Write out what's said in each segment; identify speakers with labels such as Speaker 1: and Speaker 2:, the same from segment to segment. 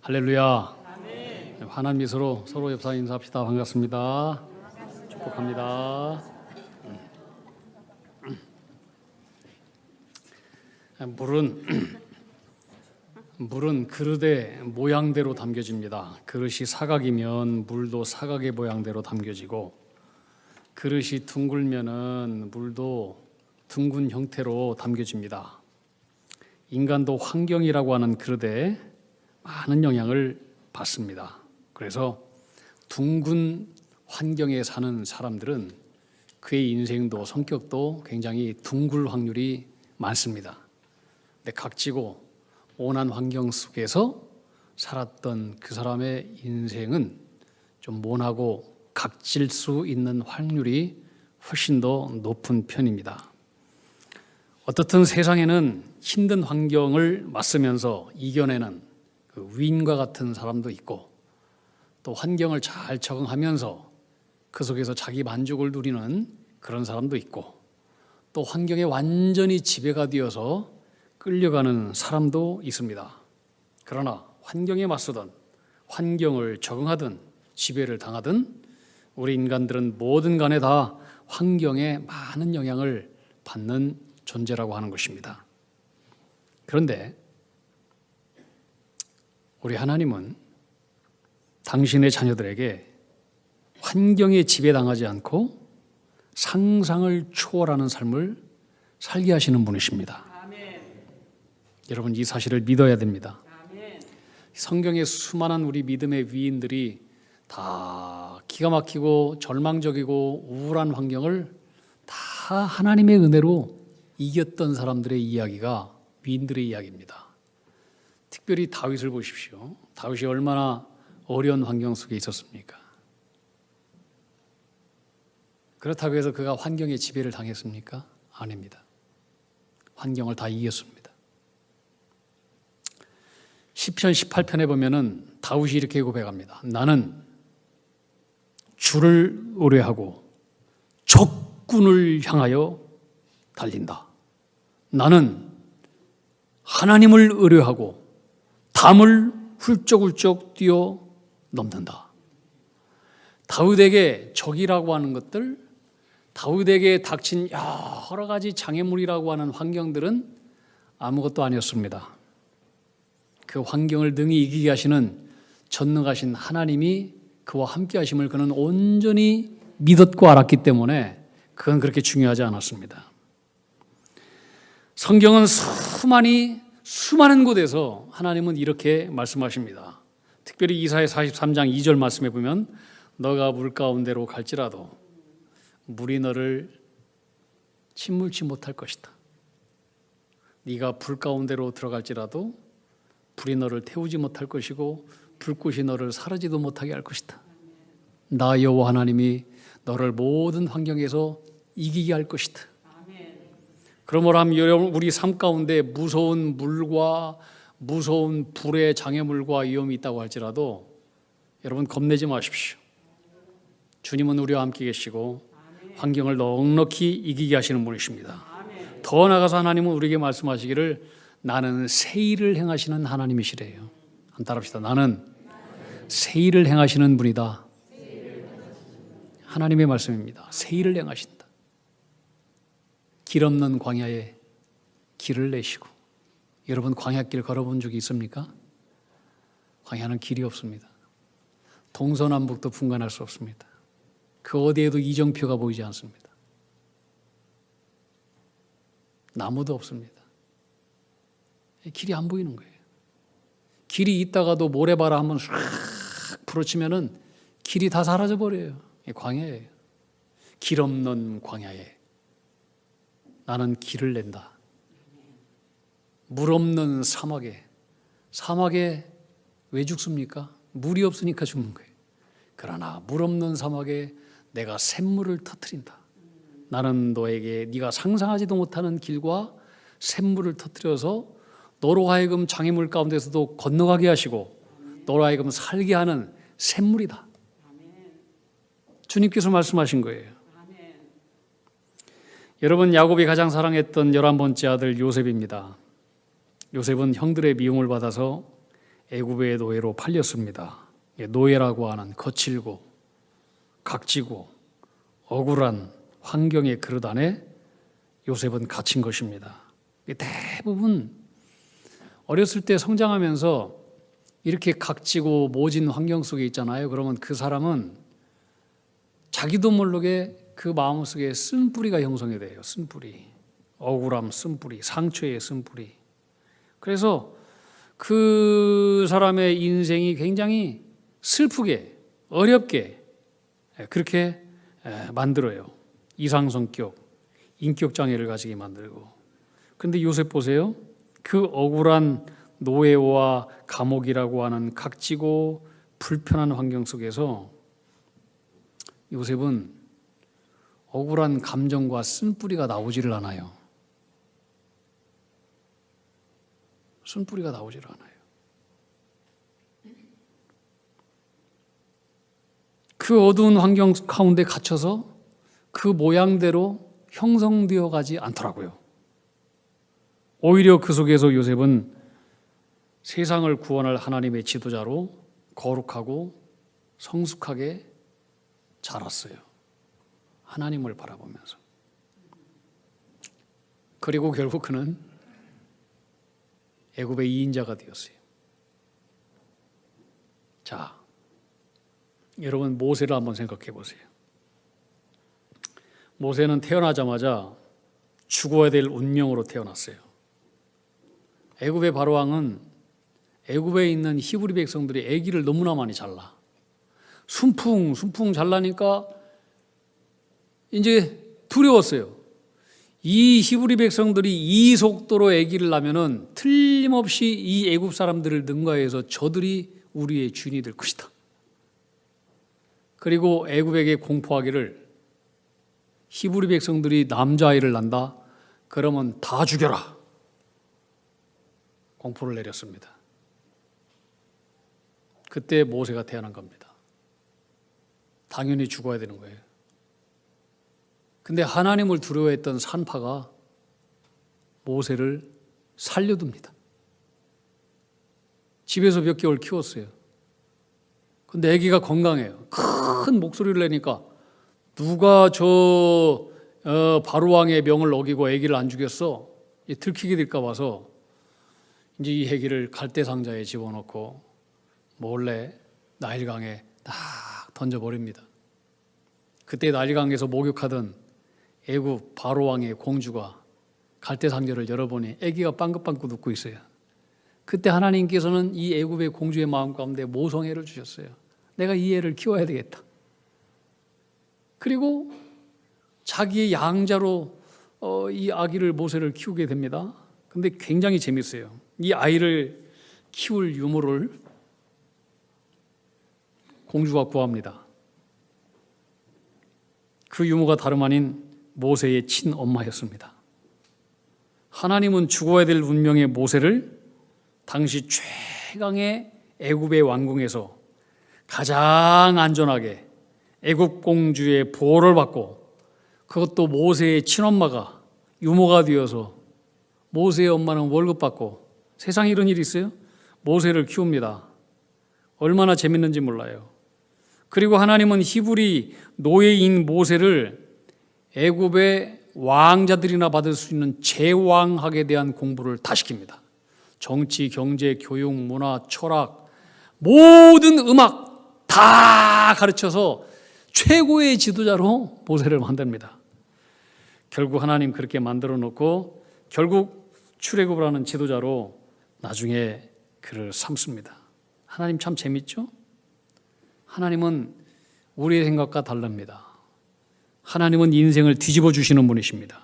Speaker 1: 할렐루야. 환한 미소로 서로 옆사 인사합시다. 반갑습니다. 축복합니다. 물은 그릇의 모양대로 담겨집니다. 그릇이 사각이면 물도 사각의 모양대로 담겨지고, 그릇이 둥글면은 물도 둥근 형태로 담겨집니다. 인간도 환경이라고 하는 그릇에 많은 영향을 받습니다. 그래서 둥근 환경에 사는 사람들은 그의 인생도 성격도 굉장히 둥글 확률이 많습니다. 근데 각지고 온한 환경 속에서 살았던 그 사람의 인생은 좀 모나고 각질 수 있는 확률이 훨씬 더 높은 편입니다. 어떻든 세상에는 힘든 환경을 맞으면서 이겨내는 그 위인과 같은 사람도 있고, 또 환경을 잘 적응하면서 그 속에서 자기 만족을 누리는 그런 사람도 있고, 또 환경에 완전히 지배가 되어서 끌려가는 사람도 있습니다. 그러나 환경에 맞서든 환경을 적응하든 지배를 당하든 우리 인간들은 뭐든 간에 다 환경에 많은 영향을 받는 존재라고 하는 것입니다. 그런데 우리 하나님은 당신의 자녀들에게 환경에 지배당하지 않고 상상을 초월하는 삶을 살게 하시는 분이십니다. 아멘. 여러분, 이 사실을 믿어야 됩니다. 아멘. 성경의 수많은 우리 믿음의 위인들이 다 기가 막히고 절망적이고 우울한 환경을 다 하나님의 은혜로 이겼던 사람들의 이야기가 위인들의 이야기입니다. 특별히 다윗을 보십시오. 다윗이 얼마나 어려운 환경 속에 있었습니까? 그렇다고 해서 그가 환경의 지배를 당했습니까? 아닙니다. 환경을 다 이겼습니다. 시편 18편에 보면은 다윗이 이렇게 고백합니다. 나는 주를 의뢰하고 적군을 향하여 달린다. 나는 하나님을 의뢰하고 담을 훌쩍훌쩍 뛰어 넘는다. 다윗에게 적이라고 하는 것들, 다윗에게 닥친 여러 가지 장애물이라고 하는 환경들은 아무것도 아니었습니다. 그 환경을 능히 이기게 하시는 전능하신 하나님이 그와 함께 하심을 그는 온전히 믿었고 알았기 때문에 그건 그렇게 중요하지 않았습니다. 성경은 수많은 곳에서 하나님은 이렇게 말씀하십니다. 특별히 이사야 43장 2절 말씀에 보면 너가 물 가운데로 갈지라도 물이 너를 침몰치 못할 것이다. 네가 불 가운데로 들어갈지라도 불이 너를 태우지 못할 것이고 불꽃이 너를 사르지도 못하게 할 것이다. 나 여호와 하나님이 너를 모든 환경에서 이기게 할 것이다. 그러므로 우리 삶 가운데 무서운 물과 무서운 불의 장애물과 위험이 있다고 할지라도 여러분 겁내지 마십시오. 주님은 우리와 함께 계시고 환경을 넉넉히 이기게 하시는 분이십니다. 더 나아가서 하나님은 우리에게 말씀하시기를 나는 새 일을 행하시는 하나님이시래요. 한번 따라합시다. 나는 새 일을 행하시는 분이다. 하나님의 말씀입니다. 새 일을 행하신다. 길 없는 광야에 길을 내시고, 여러분 광야길 걸어본 적이 있습니까? 광야는 길이 없습니다. 동서남북도 분간할 수 없습니다. 그 어디에도 이정표가 보이지 않습니다. 나무도 없습니다. 길이 안 보이는 거예요. 길이 있다가도 모래바람 한번 싹 불어치면은 길이 다 사라져 버려요. 광야예요. 길 없는 광야에 나는 길을 낸다. 물 없는 사막에 왜 죽습니까? 물이 없으니까 죽는 거예요. 그러나 물 없는 사막에 내가 샘물을 터뜨린다. 나는 너에게 네가 상상하지도 못하는 길과 샘물을 터뜨려서 너로 하여금 장애물 가운데서도 건너가게 하시고 너로 하여금 살게 하는 샘물이다. 주님께서 말씀하신 거예요. 여러분, 야곱이 가장 사랑했던 11번째 아들 요셉입니다. 요셉은 형들의 미움을 받아서 애굽의 노예로 팔렸습니다. 노예라고 하는 거칠고 각지고 억울한 환경의 그릇 안에 요셉은 갇힌 것입니다. 대부분 어렸을 때 성장하면서 이렇게 각지고 모진 환경 속에 있잖아요. 그러면 그 사람은 자기도 모르게 그 마음속에 쓴뿌리가 형성이 돼요. 쓴뿌리, 억울함 쓴뿌리, 상처의 쓴뿌리. 그래서 그 사람의 인생이 굉장히 슬프게 어렵게 그렇게 만들어요. 이상성격, 인격장애를 가지게 만들고. 그런데 요셉 보세요. 그 억울한 노예와 감옥이라고 하는 각지고 불편한 환경 속에서 요셉은 억울한 감정과 쓴뿌리가 나오지를 않아요. 쓴뿌리가 나오지를 않아요. 그 어두운 환경 가운데 갇혀서 그 모양대로 형성되어 가지 않더라고요. 오히려 그 속에서 요셉은 세상을 구원할 하나님의 지도자로 거룩하고 성숙하게 자랐어요. 하나님을 바라보면서. 그리고 결국 그는 애굽의 2인자가 되었어요. 자, 여러분 모세를 한번 생각해 보세요. 모세는 태어나자마자 죽어야 될 운명으로 태어났어요. 애굽의 바로왕은 애굽에 있는 히브리 백성들이 아기를 너무나 많이 잘라. 순풍 잘라니까 이제 두려웠어요. 이 히브리 백성들이 이 속도로 아기를 낳으면은 틀림없이 이 애굽 사람들을 능가해서 저들이 우리의 주인이 될 것이다. 그리고 애굽에게 공포하기를 히브리 백성들이 남자아이를 낳는다. 그러면 다 죽여라. 공포를 내렸습니다. 그때 모세가 태어난 겁니다. 당연히 죽어야 되는 거예요. 근데 하나님을 두려워했던 산파가 모세를 살려둡니다. 집에서 몇 개월 키웠어요. 근데 아기가 건강해요. 큰 목소리를 내니까 누가 저 바로왕의 명을 어기고 아기를 안 죽였어? 들키게 될까 봐서 이제 이 아기를 갈대 상자에 집어넣고 몰래 나일강에 딱 던져버립니다. 그때 나일강에서 목욕하던 애굽 바로왕의 공주가 갈대 상자를 열어보니 아기가 빵긋빵긋 웃고 있어요. 그때 하나님께서는 이 애굽의 공주의 마음 가운데 모성애를 주셨어요. 내가 이 애를 키워야 되겠다. 그리고 자기의 양자로 이 아기를 모세를 키우게 됩니다. 근데 굉장히 재밌어요. 이 아이를 키울 유모를 공주가 구합니다. 그 유모가 다름 아닌 모세의 친엄마였습니다. 하나님은 죽어야 될 운명의 모세를 당시 최강의 애굽의 왕궁에서 가장 안전하게 애굽 공주의 보호를 받고 그것도 모세의 친엄마가 유모가 되어서 모세의 엄마는 월급 받고 세상에 이런 일이 있어요? 모세를 키웁니다. 얼마나 재밌는지 몰라요. 그리고 하나님은 히브리 노예인 모세를 애굽의 왕자들이나 받을 수 있는 제왕학에 대한 공부를 다 시킵니다. 정치, 경제, 교육, 문화, 철학, 모든 음악 다 가르쳐서 최고의 지도자로 모세를 만듭니다. 결국 하나님 그렇게 만들어 놓고 결국 출애굽을 하는 지도자로 나중에 그를 삼습니다. 하나님 참 재밌죠? 하나님은 우리의 생각과 다릅니다. 하나님은 인생을 뒤집어 주시는 분이십니다.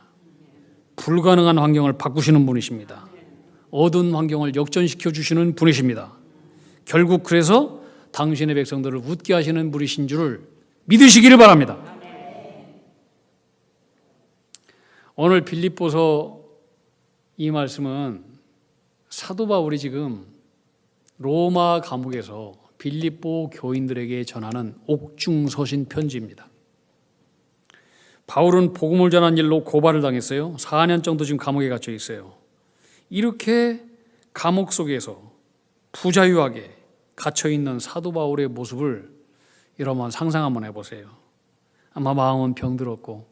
Speaker 1: 불가능한 환경을 바꾸시는 분이십니다. 어두운 환경을 역전시켜 주시는 분이십니다. 결국 그래서 당신의 백성들을 웃게 하시는 분이신 줄을 믿으시기를 바랍니다. 오늘 빌립보서 이 말씀은 사도 바울이 지금 로마 감옥에서 빌립보 교인들에게 전하는 옥중서신 편지입니다. 바울은 복음을 전한 일로 고발을 당했어요. 4년 정도 지금 감옥에 갇혀 있어요. 이렇게 감옥 속에서 부자유하게 갇혀있는 사도 바울의 모습을 여러분 상상 한번 해보세요. 아마 마음은 병들었고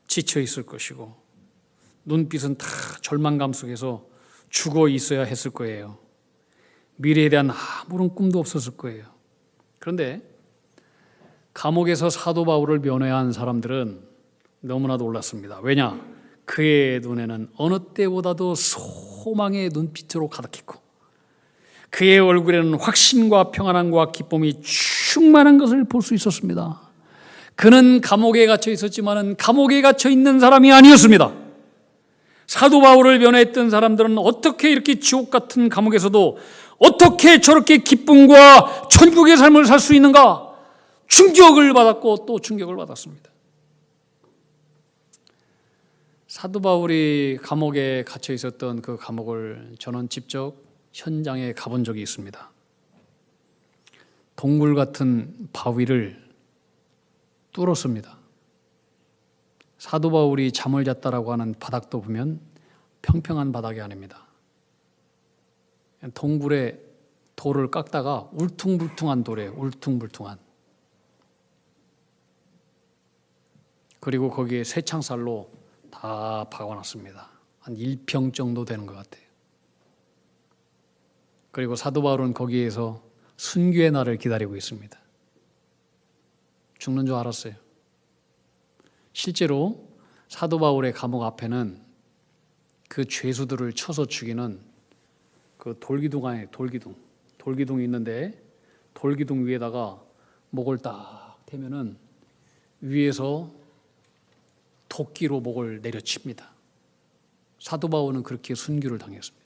Speaker 1: 지쳐 있을 것이고 눈빛은 다 절망감 속에서 죽어 있어야 했을 거예요. 미래에 대한 아무런 꿈도 없었을 거예요. 그런데 감옥에서 사도 바울을 면회한 사람들은 너무나 놀랐습니다. 왜냐? 그의 눈에는 어느 때보다도 소망의 눈빛으로 가득했고 그의 얼굴에는 확신과 평안함과 기쁨이 충만한 것을 볼 수 있었습니다. 그는 감옥에 갇혀 있었지만 감옥에 갇혀 있는 사람이 아니었습니다. 사도 바울을 면회했던 사람들은 어떻게 이렇게 지옥 같은 감옥에서도 어떻게 저렇게 기쁨과 천국의 삶을 살 수 있는가? 충격을 받았고 또 충격을 받았습니다. 사도 바울이 감옥에 갇혀 있었던 그 감옥을 저는 직접 현장에 가본 적이 있습니다. 동굴 같은 바위를 뚫었습니다. 사도 바울이 잠을 잤다라고 하는 바닥도 보면 평평한 바닥이 아닙니다. 동굴에 돌을 깎다가 울퉁불퉁한 돌이에요. 울퉁불퉁한. 그리고 거기에 쇠창살로 다 박아놨습니다. 한 1평 정도 되는 것 같아요. 그리고 사도 바울은 거기에서 순교의 날을 기다리고 있습니다. 죽는 줄 알았어요. 실제로 사도 바울의 감옥 앞에는 그 죄수들을 쳐서 죽이는 그 돌기둥 안에 돌기둥이 있는데 돌기둥 위에다가 목을 딱 대면은 위에서 도끼로 목을 내려칩니다. 사도 바울은 그렇게 순교를 당했습니다.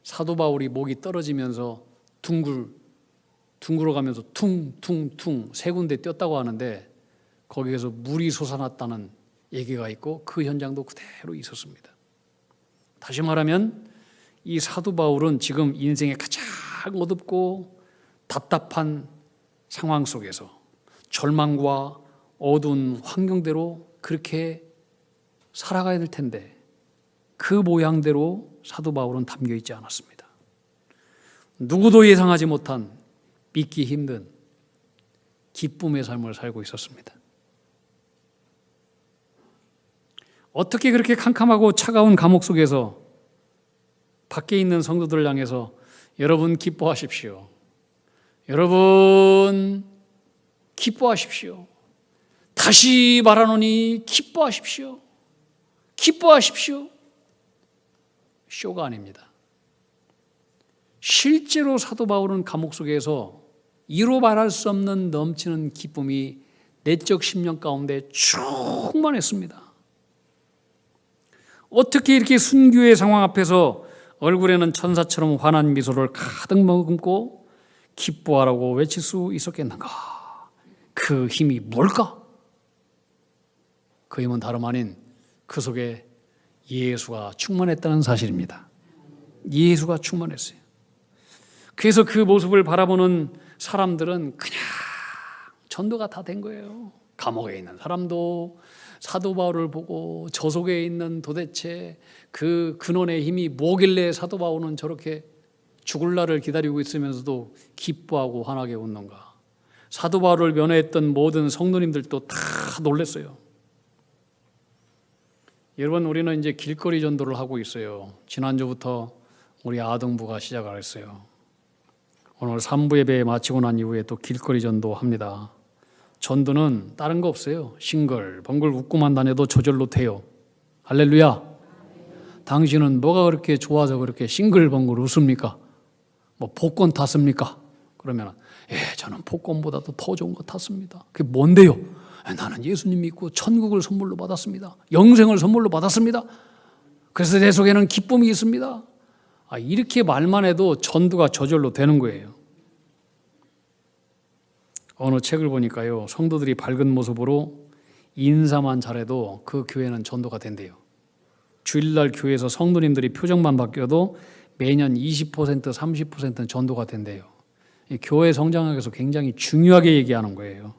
Speaker 1: 사도 바울이 목이 떨어지면서 둥글어 가면서 퉁퉁퉁 세 군데 뛰었다고 하는데 거기에서 물이 솟아났다는 얘기가 있고 그 현장도 그대로 있었습니다. 다시 말하면 이 사도 바울은 지금 인생의 가장 어둡고 답답한 상황 속에서 절망과 어두운 환경대로 그렇게 살아가야 될 텐데 그 모양대로 사도 바울은 담겨 있지 않았습니다. 누구도 예상하지 못한 믿기 힘든 기쁨의 삶을 살고 있었습니다. 어떻게 그렇게 캄캄하고 차가운 감옥 속에서 밖에 있는 성도들을 향해서 여러분 기뻐하십시오. 여러분 기뻐하십시오. 다시 말하노니 기뻐하십시오. 기뻐하십시오. 쇼가 아닙니다. 실제로 사도 바울은 감옥 속에서 이루 말할 수 없는 넘치는 기쁨이 내적 심령 가운데 충만했습니다. 어떻게 이렇게 순교의 상황 앞에서 얼굴에는 천사처럼 환한 미소를 가득 머금고 기뻐하라고 외칠 수 있었겠는가? 그 힘이 뭘까? 그 힘은 다름 아닌 그 속에 예수가 충만했다는 사실입니다. 예수가 충만했어요. 그래서 그 모습을 바라보는 사람들은 그냥 전도가 다 된 거예요. 감옥에 있는 사람도 사도 바울을 보고 저 속에 있는 도대체 그 근원의 힘이 뭐길래 사도 바울은 저렇게 죽을 날을 기다리고 있으면서도 기뻐하고 환하게 웃는가. 사도 바울을 면회했던 모든 성도님들도 다 놀랐어요. 여러분, 우리는 이제 길거리 전도를 하고 있어요. 지난주부터 우리 아동부가 시작을 했어요. 오늘 3부 예배 마치고 난 이후에 또 길거리 전도합니다. 전도는 다른 거 없어요. 싱글벙글 웃고만 다녀도 저절로 돼요. 할렐루야. 당신은 뭐가 그렇게 좋아서 그렇게 싱글벙글 웃습니까? 뭐 복권 탔습니까? 그러면 저는 복권보다도 더 좋은 거 탔습니다. 그게 뭔데요? 나는 예수님 믿고 천국을 선물로 받았습니다. 영생을 선물로 받았습니다. 그래서 내 속에는 기쁨이 있습니다. 이렇게 말만 해도 전도가 저절로 되는 거예요. 어느 책을 보니까요, 성도들이 밝은 모습으로 인사만 잘해도 그 교회는 전도가 된대요. 주일날 교회에서 성도님들이 표정만 바뀌어도 매년 20%, 30%는 전도가 된대요. 교회 성장하기 위해서 굉장히 중요하게 얘기하는 거예요.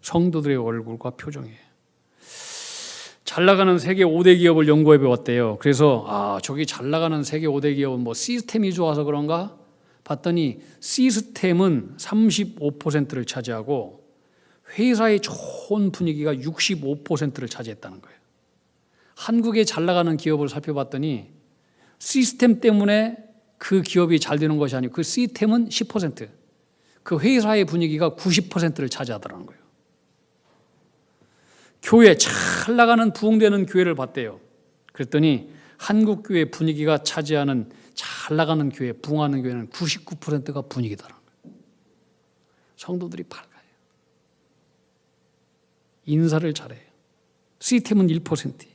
Speaker 1: 성도들의 얼굴과 표정이에요. 잘 나가는 세계 5대 기업을 연구해 보았대요. 그래서 저기 잘 나가는 세계 5대 기업은 뭐 시스템이 좋아서 그런가? 봤더니 시스템은 35%를 차지하고 회사의 좋은 분위기가 65%를 차지했다는 거예요. 한국에 잘 나가는 기업을 살펴봤더니 시스템 때문에 그 기업이 잘 되는 것이 아니고 그 시스템은 10%, 그 회사의 분위기가 90%를 차지하더라는 거예요. 교회 잘 나가는 부흥되는 교회를 봤대요. 그랬더니 한국 교회 분위기가 차지하는 잘 나가는 교회, 부흥하는 교회는 99%가 분위기더라는 거예요. 성도들이 밝아요. 인사를 잘해요. 시스템은 1%.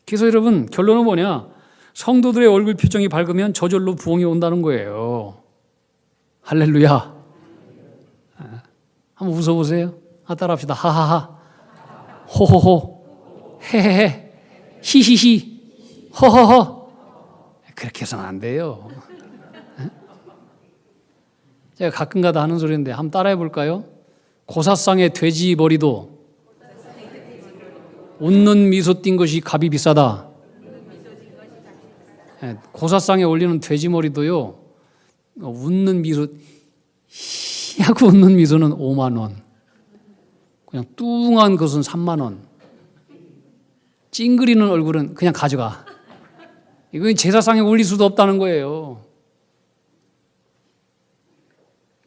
Speaker 1: 그래서 여러분 결론은 뭐냐? 성도들의 얼굴 표정이 밝으면 저절로 부흥이 온다는 거예요. 할렐루야. 한번 웃어보세요. 따라합시다. 하하하, 호호호, 헤헤헤, 히히히, 허허허. 그렇게 해서는 안 돼요. 제가 가끔가다 하는 소리인데 한번 따라해 볼까요? 고사상의 돼지 머리도 웃는 미소 띈 것이 값이 비싸다. 고사상에 올리는 돼지 머리도요, 웃는 미소, 하고 웃는 미소는 5만 원. 그냥 뚱한 것은 3만 원. 찡그리는 얼굴은 그냥 가져가. 이건 제사상에 올릴 수도 없다는 거예요.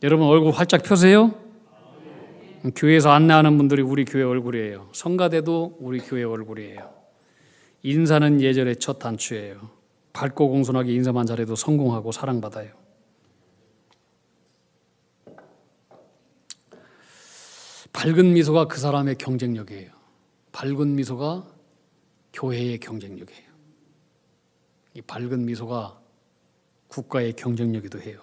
Speaker 1: 여러분 얼굴 활짝 펴세요. 교회에서 안내하는 분들이 우리 교회 얼굴이에요. 성가대도 우리 교회 얼굴이에요. 인사는 예절의 첫 단추예요. 밝고 공손하게 인사만 잘해도 성공하고 사랑받아요. 밝은 미소가 그 사람의 경쟁력이에요. 밝은 미소가 교회의 경쟁력이에요. 이 밝은 미소가 국가의 경쟁력이기도 해요.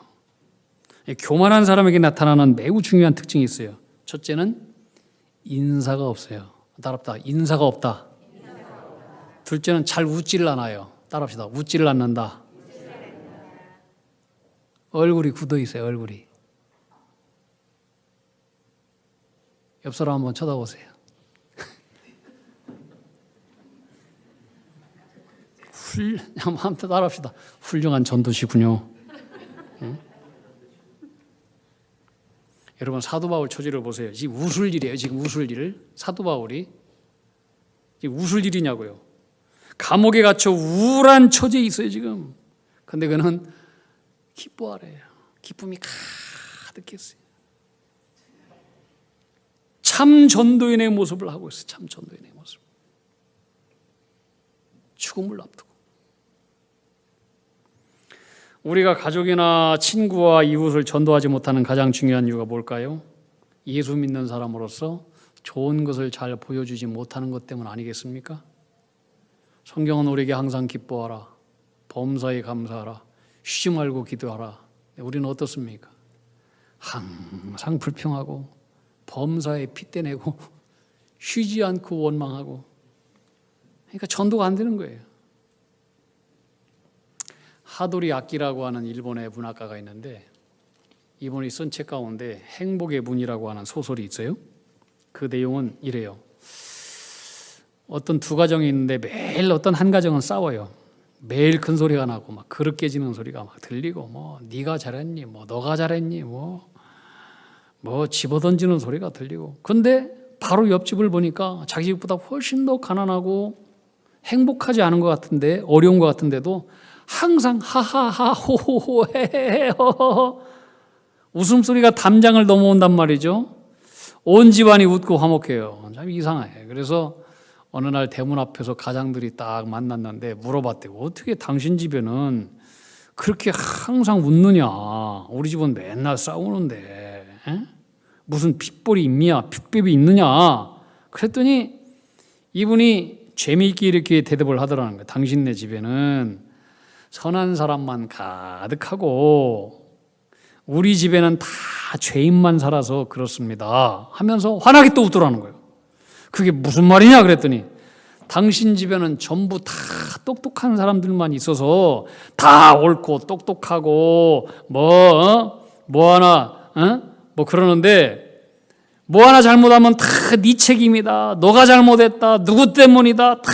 Speaker 1: 교만한 사람에게 나타나는 매우 중요한 특징이 있어요. 첫째는 인사가 없어요. 따라합시다. 인사가 없다. 둘째는 잘 웃지를 않아요. 따라합시다. 웃지를 않는다. 얼굴이 굳어 있어요. 얼굴이. 옆 사람 한번 쳐다보세요. 한번 따라합시다. 훌륭한 전도시군요. 응? 여러분 사도 바울 처지를 보세요. 지금 웃을 일이에요. 지금 웃을 일. 사도 바울이 지금 웃을 일이냐고요. 감옥에 갇혀 우울한 처지에 있어요 지금. 근데 그는 기뻐하래요. 기쁨이 가득했어요. 참 전도인의 모습을 하고 있어요. 참 전도인의 모습. 죽음을 앞두고. 우리가 가족이나 친구와 이웃을 전도하지 못하는 가장 중요한 이유가 뭘까요? 예수 믿는 사람으로서 좋은 것을 잘 보여주지 못하는 것 때문 아니겠습니까? 성경은 우리에게 항상 기뻐하라, 범사에 감사하라, 쉬지 말고 기도하라. 우리는 어떻습니까? 항상 불평하고 범사에 핏대내고 쉬지 않고 원망하고, 그러니까 전도가 안 되는 거예요. 하도리 아키라고 하는 일본의 문학가가 있는데 이분이 쓴 책 가운데 행복의 문이라고 하는 소설이 있어요. 그 내용은 이래요. 어떤 두 가정이 있는데 매일 어떤 한 가정은 싸워요. 매일 큰 소리가 나고 막 그릇 깨지는 소리가 막 들리고, 뭐 네가 잘했니, 뭐 너가 잘했니, 뭐 집어던지는 소리가 들리고. 근데 바로 옆집을 보니까 자기 집보다 훨씬 더 가난하고 행복하지 않은 것 같은데, 어려운 것 같은데도 항상 하하하 호호호 헤헤헤 허허허 웃음소리가 담장을 넘어온단 말이죠. 온 집안이 웃고 화목해요. 참 이상해. 그래서 어느 날 대문 앞에서 가장들이 딱 만났는데 물어봤대요. 어떻게 당신 집에는 그렇게 항상 웃느냐? 우리 집은 맨날 싸우는데 무슨 핏볼이 있냐? 핏밥이 있느냐? 그랬더니 이분이 재미있게 이렇게 대답을 하더라는 거예요. 당신네 집에는 선한 사람만 가득하고 우리 집에는 다 죄인만 살아서 그렇습니다 하면서 환하게 또 웃더라는 거예요. 그게 무슨 말이냐 그랬더니 당신 집에는 전부 다 똑똑한 사람들만 있어서 다 옳고 똑똑하고 뭐 하나 뭐 그러는데 뭐 하나 잘못하면 다 네 책임이다, 너가 잘못했다, 누구 때문이다, 다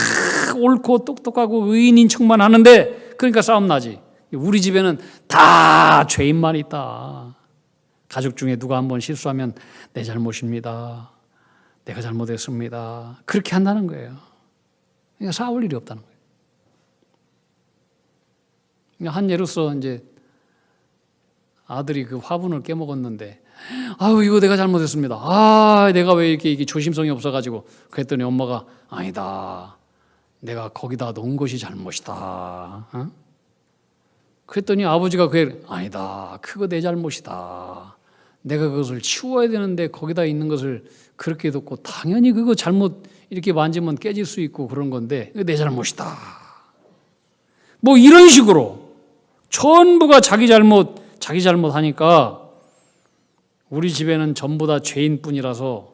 Speaker 1: 옳고 똑똑하고 의인인 척만 하는데, 그러니까 싸움 나지. 우리 집에는 다 죄인만 있다. 가족 중에 누가 한번 실수하면 내 잘못입니다, 내가 잘못했습니다, 그렇게 한다는 거예요. 그러니까 싸울 일이 없다는 거예요. 한 예로서 이제 아들이 그 화분을 깨먹었는데, 아유, 이거 내가 잘못했습니다. 내가 왜 이렇게 조심성이 없어가지고. 그랬더니 엄마가, 아니다, 내가 거기다 놓은 것이 잘못이다. 어? 그랬더니 아버지가 아니다, 그거 내 잘못이다. 내가 그것을 치워야 되는데 거기다 있는 것을 그렇게 뒀고, 당연히 그거 잘못 이렇게 만지면 깨질 수 있고 그런 건데 내 잘못이다. 뭐 이런 식으로 전부가 자기 잘못 하니까 우리 집에는 전부 다 죄인뿐이라서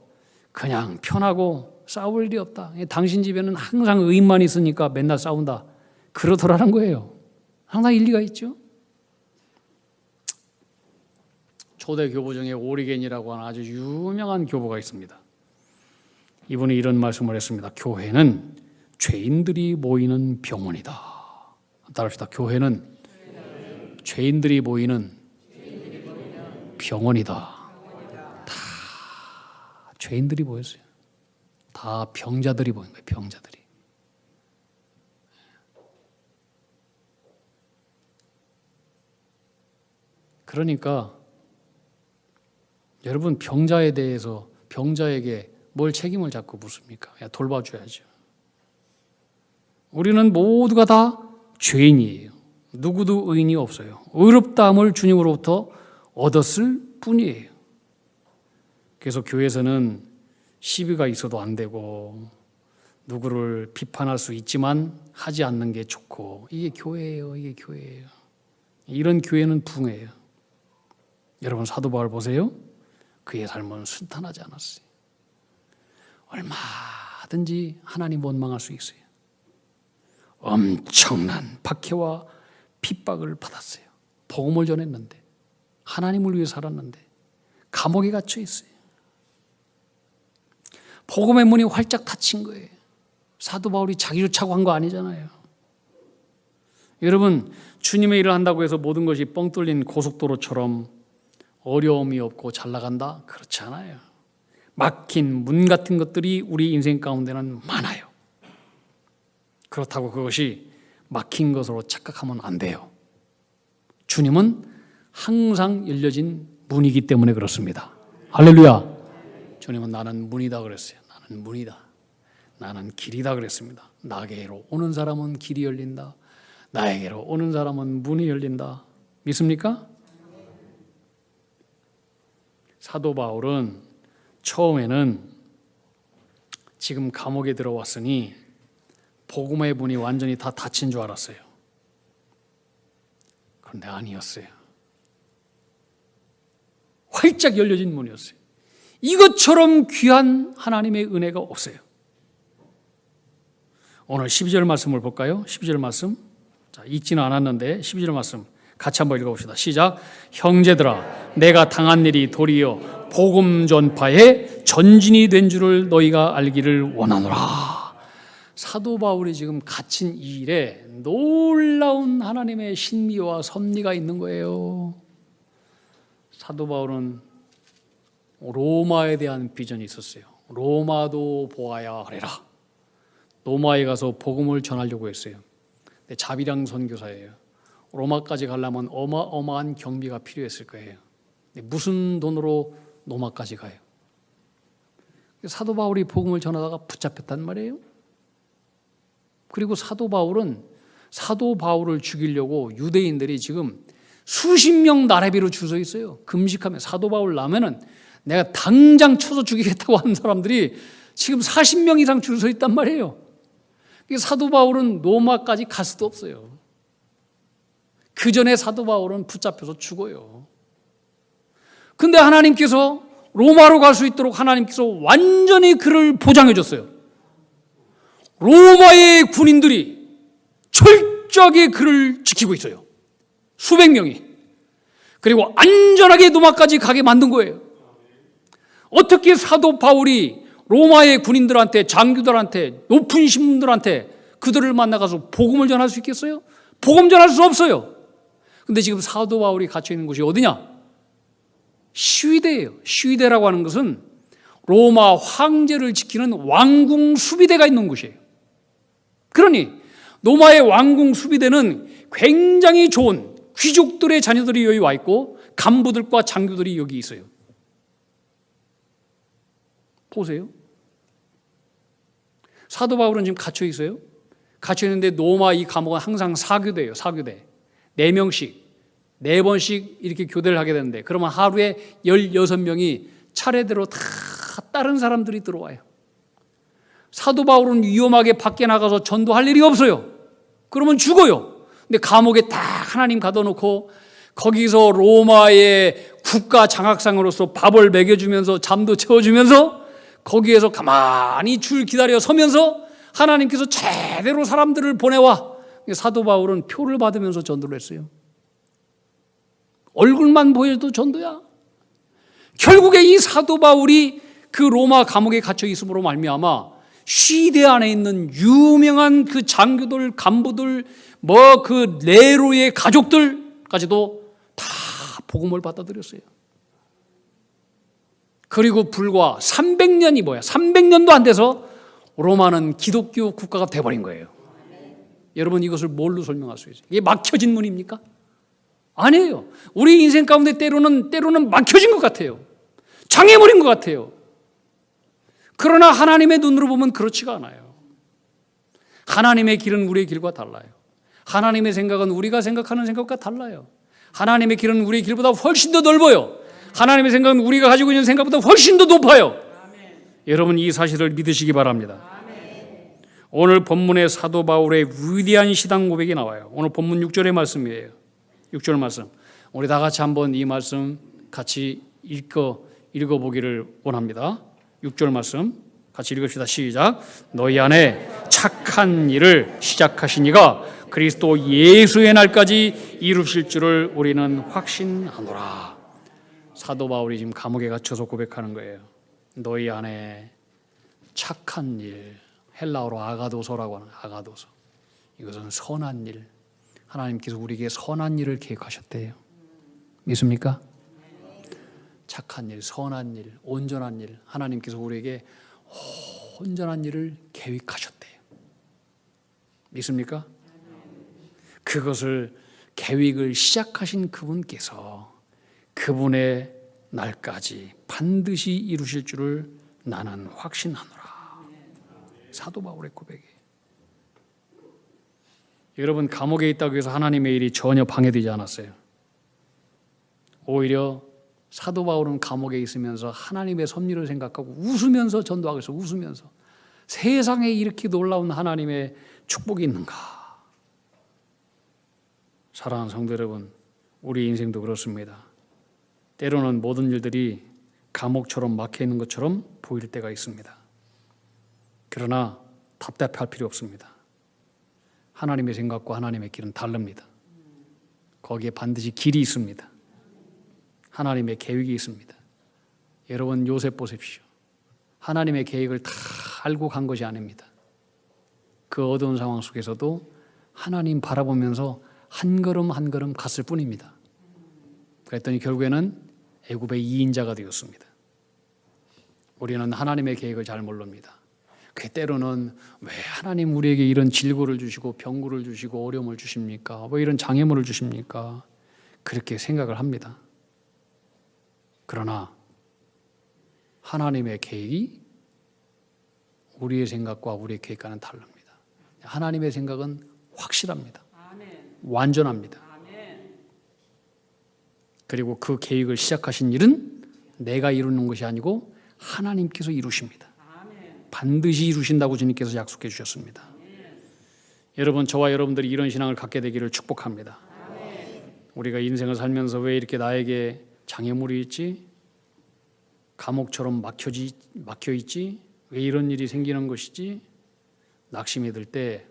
Speaker 1: 그냥 편하고 싸울 일이 없다. 당신 집에는 항상 의인만 있으니까 맨날 싸운다, 그러더라는 거예요. 항상 일리가 있죠. 초대 교부 중에 오리겐이라고 하는 아주 유명한 교부가 있습니다. 이분이 이런 말씀을 했습니다. 교회는 죄인들이 모이는 병원이다. 따라합시다. 교회는 죄인들이 모이는 병원이다. 다 죄인들이 모였어요. 다 병자들이 모인 거예요. 병자들이. 그러니까 여러분, 병자에 대해서 병자에게 뭘 책임을 잡고 묻습니까? 그냥 돌봐줘야죠. 우리는 모두가 다 죄인이에요. 누구도 의인이 없어요. 의롭다함을 주님으로부터 얻었을 뿐이에요. 그래서 교회에서는 시비가 있어도 안 되고, 누구를 비판할 수 있지만 하지 않는 게 좋고, 이게 교회예요. 이게 교회예요. 이런 교회는 붕해요. 여러분, 사도 바울 보세요. 그의 삶은 순탄하지 않았어요. 얼마든지 하나님 원망할 수 있어요. 엄청난 박해와 핍박을 받았어요. 복음을 전했는데, 하나님을 위해 살았는데 감옥에 갇혀 있어요. 복음의 문이 활짝 닫힌 거예요. 사도 바울이 자기 좋자고 한 거 아니잖아요. 여러분, 주님의 일을 한다고 해서 모든 것이 뻥 뚫린 고속도로처럼 어려움이 없고 잘 나간다? 그렇지 않아요. 막힌 문 같은 것들이 우리 인생 가운데는 많아요. 그렇다고 그것이 막힌 것으로 착각하면 안 돼요. 주님은 항상 열려진 문이기 때문에 그렇습니다. 할렐루야. 주님은 나는 문이다 그랬어요. 나는 문이다. 나는 길이다 그랬습니다. 나에게로 오는 사람은 길이 열린다. 나에게로 오는 사람은 문이 열린다. 믿습니까? 사도 바울은 처음에는 지금 감옥에 들어왔으니 복음의 문이 완전히 다 닫힌 줄 알았어요. 그런데 아니었어요. 활짝 열려진 문이었어요. 이것처럼 귀한 하나님의 은혜가 없어요. 오늘 12절 말씀을 볼까요? 12절 말씀. 자, 읽지는 않았는데 12절 말씀 같이 한번 읽어봅시다. 시작. 형제들아, 내가 당한 일이 도리어 복음 전파의 전진이 된 줄을 너희가 알기를 원하노라. 사도 바울이 지금 갇힌 이 일에 놀라운 하나님의 신비와 섭리가 있는 거예요. 사도 바울은 로마에 대한 비전이 있었어요. 로마도 보아야 하리라. 로마에 가서 복음을 전하려고 했어요. 근데 자비랑 선교사예요. 로마까지 가려면 어마어마한 경비가 필요했을 거예요. 무슨 돈으로 로마까지 가요? 사도 바울이 복음을 전하다가 붙잡혔단 말이에요. 그리고 사도 바울을 죽이려고 유대인들이 지금 수십 명 나라비로 줄 서 있어요. 금식하면 사도 바울 나면은 내가 당장 쳐서 죽이겠다고 하는 사람들이 지금 40명 이상 줄 서 있단 말이에요. 사도 바울은 로마까지 갈 수도 없어요. 그 전에 사도 바울은 붙잡혀서 죽어요. 근데 하나님께서 로마로 갈 수 있도록 하나님께서 완전히 그를 보장해 줬어요. 로마의 군인들이 철저하게 그를 지키고 있어요. 수백 명이. 그리고 안전하게 로마까지 가게 만든 거예요. 어떻게 사도 바울이 로마의 군인들한테, 장교들한테, 높은 신분들한테 그들을 만나가서 복음을 전할 수 있겠어요? 복음 전할 수 없어요. 근데 지금 사도 바울이 갇혀 있는 곳이 어디냐? 시위대예요. 시위대라고 하는 것은 로마 황제를 지키는 왕궁 수비대가 있는 곳이에요. 그러니 로마의 왕궁 수비대는 굉장히 좋은 귀족들의 자녀들이 여기 와 있고 간부들과 장교들이 여기 있어요. 보세요. 사도 바울은 지금 갇혀 있어요. 갇혀 있는데 로마 이 감옥은 항상 사교대예요. 사교대. 4명씩 4번씩 이렇게 교대를 하게 되는데, 그러면 하루에 16명이 차례대로 다 다른 사람들이 들어와요. 사도 바울은 위험하게 밖에 나가서 전도할 일이 없어요. 그러면 죽어요. 근데 감옥에 딱 하나님 가둬놓고 거기서 로마의 국가 장학상으로서 밥을 먹여주면서 잠도 채워주면서 거기에서 가만히 줄 기다려 서면서 하나님께서 제대로 사람들을 보내와. 사도 바울은 표를 받으면서 전도를 했어요. 얼굴만 보여도 전도야. 결국에 이 사도 바울이 그 로마 감옥에 갇혀 있음으로 말미암아 시대 안에 있는 유명한 그 장교들, 간부들, 뭐 그 네로의 가족들까지도 다 복음을 받아들였어요. 그리고 불과 300년이 뭐야? 300년도 안 돼서 로마는 기독교 국가가 돼버린 거예요. 여러분, 이것을 뭘로 설명할 수 있어요? 이게 막혀진 문입니까? 아니에요. 우리 인생 가운데 때로는 막혀진 것 같아요. 장애물인 것 같아요. 그러나 하나님의 눈으로 보면 그렇지가 않아요. 하나님의 길은 우리의 길과 달라요. 하나님의 생각은 우리가 생각하는 생각과 달라요. 하나님의 길은 우리의 길보다 훨씬 더 넓어요. 하나님의 생각은 우리가 가지고 있는 생각보다 훨씬 더 높아요. 아멘. 여러분, 이 사실을 믿으시기 바랍니다. 아멘. 오늘 본문의 사도 바울의 위대한 신앙 고백이 나와요. 오늘 본문 6절의 말씀이에요. 6절 말씀. 우리 다 같이 한번 이 말씀 같이 읽어보기를 원합니다. 6절 말씀 같이 읽읍시다. 시작. 너희 안에 착한 일을 시작하신 이가 그리스도 예수의 날까지 이루실 줄을 우리는 확신하노라. 사도 바울이 지금 감옥에 갇혀서 고백하는 거예요. 너희 안에 착한 일, 헬라어로 아가도서라고 하는 아가도서. 이것은 선한 일. 하나님께서 우리에게 선한 일을 계획하셨대요. 믿습니까? 착한 일, 선한 일, 온전한 일, 하나님께서 우리에게 온전한 일을 계획하셨대요. 믿습니까? 그것을 계획을 시작하신 그분께서 그분의 날까지 반드시 이루실 줄을 나는 확신하노라. 사도 바울의 고백이에요. 여러분, 감옥에 있다고 해서 하나님의 일이 전혀 방해되지 않았어요. 오히려 사도 바울은 감옥에 있으면서 하나님의 섭리를 생각하고 웃으면서 전도하고 있어요. 웃으면서. 세상에 이렇게 놀라운 하나님의 축복이 있는가. 사랑하는 성도 여러분, 우리 인생도 그렇습니다. 때로는 모든 일들이 감옥처럼 막혀 있는 것처럼 보일 때가 있습니다. 그러나 답답할 필요 없습니다. 하나님의 생각과 하나님의 길은 다릅니다. 거기에 반드시 길이 있습니다. 하나님의 계획이 있습니다. 여러분, 요셉 보십시오. 하나님의 계획을 다 알고 간 것이 아닙니다. 그 어두운 상황 속에서도 하나님 바라보면서 한 걸음 한 걸음 갔을 뿐입니다. 그랬더니 결국에는 애굽의 2인자가 되었습니다. 우리는 하나님의 계획을 잘 모릅니다. 그 때로는 왜 하나님 우리에게 이런 질고를 주시고 병고를 주시고 어려움을 주십니까? 왜 이런 장애물을 주십니까? 그렇게 생각을 합니다. 그러나 하나님의 계획이 우리의 생각과 우리의 계획과는 다릅니다. 하나님의 생각은 확실합니다. 완전합니다. 그리고 그 계획을 시작하신 일은 내가 이루는 것이 아니고 하나님께서 이루십니다. 반드시 이루신다고 주님께서 약속해 주셨습니다. 여러분, 저와 여러분들이 이런 신앙을 갖게 되기를 축복합니다. 우리가 인생을 살면서 왜 이렇게 나에게 장애물이 있지? 감옥처럼 막혀 있지? 왜 이런 일이 생기는 것이지? 낙심이 들 때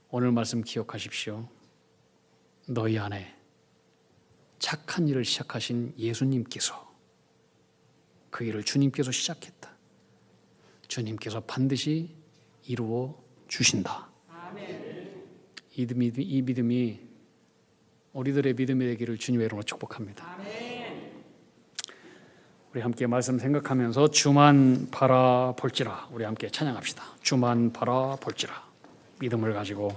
Speaker 1: 오늘 말씀 기억하십시오. 너희 안에 착한 일을 시작하신 예수님께서 그 일을 주님께서 시작했다. 주님께서 반드시 이루어 주신다. 이 믿음이 우리들의 믿음이 되기를 주님의 이름으로 축복합니다. 우리 함께 말씀 생각하면서 주만 바라볼지라, 우리 함께 찬양합시다. 주만 바라볼지라. 믿음을 가지고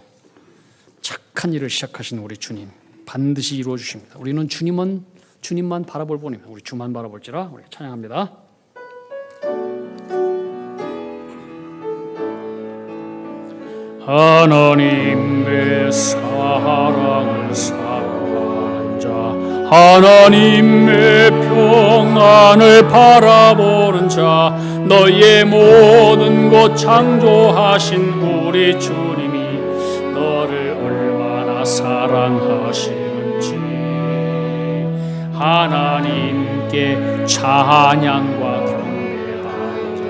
Speaker 1: 착한 일을 시작하신 우리 주님 반드시 이루어 주십니다. 우리는 주님만 바라볼 뿐입니다. 우리 주만 바라볼지라. 우리 찬양합니다. 하나님의 사랑을 사랑하는 자, 하나님의 평안을 바라보는 자, 너희의 모든 것 창조하신 우리 주님이 너를 얼마나 사랑하시는지 하나님께 찬양과 경배하는 자,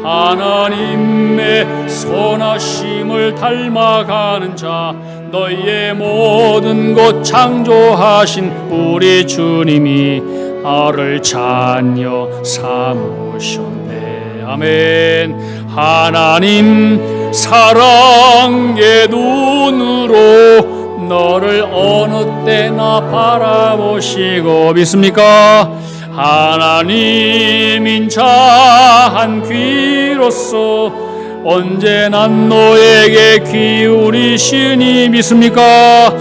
Speaker 1: 하나님의 선하심을 닮아가는 자, 너희의 모든 것 창조하신 우리 주님이 나를 자녀 삼으셨네. 아멘. 하나님 사랑의 눈으로 너를 어느 때나 바라보시고, 믿습니까? 하나님 인자한 귀로서 언제나 너에게 기울이시니, 믿습니까?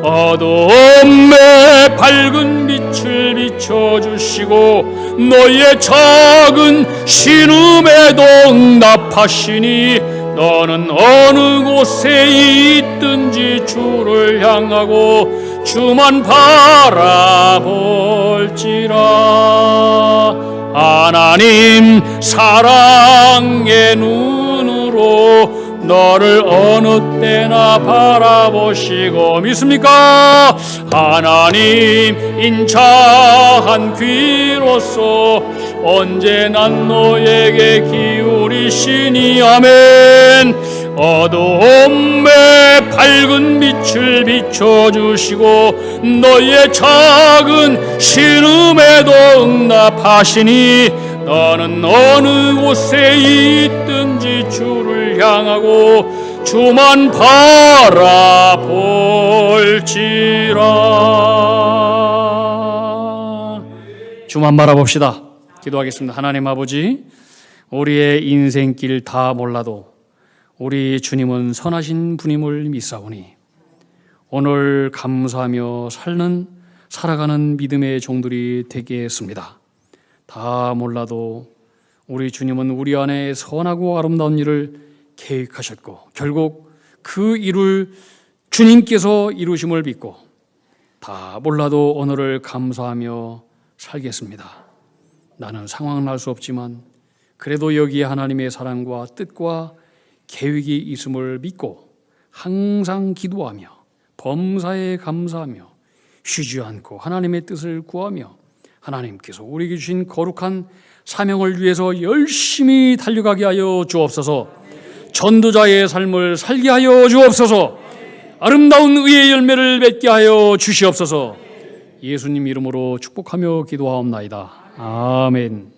Speaker 1: 어둠에 밝은 빛을 비춰주시고 너의 작은 신음에도 응답하시니, 너는 어느 곳에 있든지 주를 향하고 주만 바라볼지라. 하나님 사랑의 눈으로 너를 어느 때나 바라보시고, 믿습니까? 하나님 인자한 귀로서 언제나 너에게 기울이시니, 아멘. 어두움에 밝은 빛을 비춰주시고 너의 작은 신음에도 응답하시니, 너는 어느 곳에 있든지 주를 향하고 주만 바라볼지라. 주만 바라봅시다. 기도하겠습니다. 하나님 아버지, 우리의 인생길 다 몰라도 우리 주님은 선하신 분임을 믿사오니 오늘 감사하며 살아가는 믿음의 종들이 되겠습니다. 다 몰라도 우리 주님은 우리 안에 선하고 아름다운 일을 계획하셨고 결국 그 일을 주님께서 이루심을 믿고, 다 몰라도 오늘을 감사하며 살겠습니다. 나는 상황은 알 수 없지만 그래도 여기에 하나님의 사랑과 뜻과 계획이 있음을 믿고 항상 기도하며 범사에 감사하며 쉬지 않고 하나님의 뜻을 구하며 하나님께서 우리에게 주신 거룩한 사명을 위해서 열심히 달려가게 하여 주옵소서. 전도자의 삶을 살게 하여 주옵소서. 아름다운 의의 열매를 맺게 하여 주시옵소서. 예수님 이름으로 축복하며 기도하옵나이다. 아멘.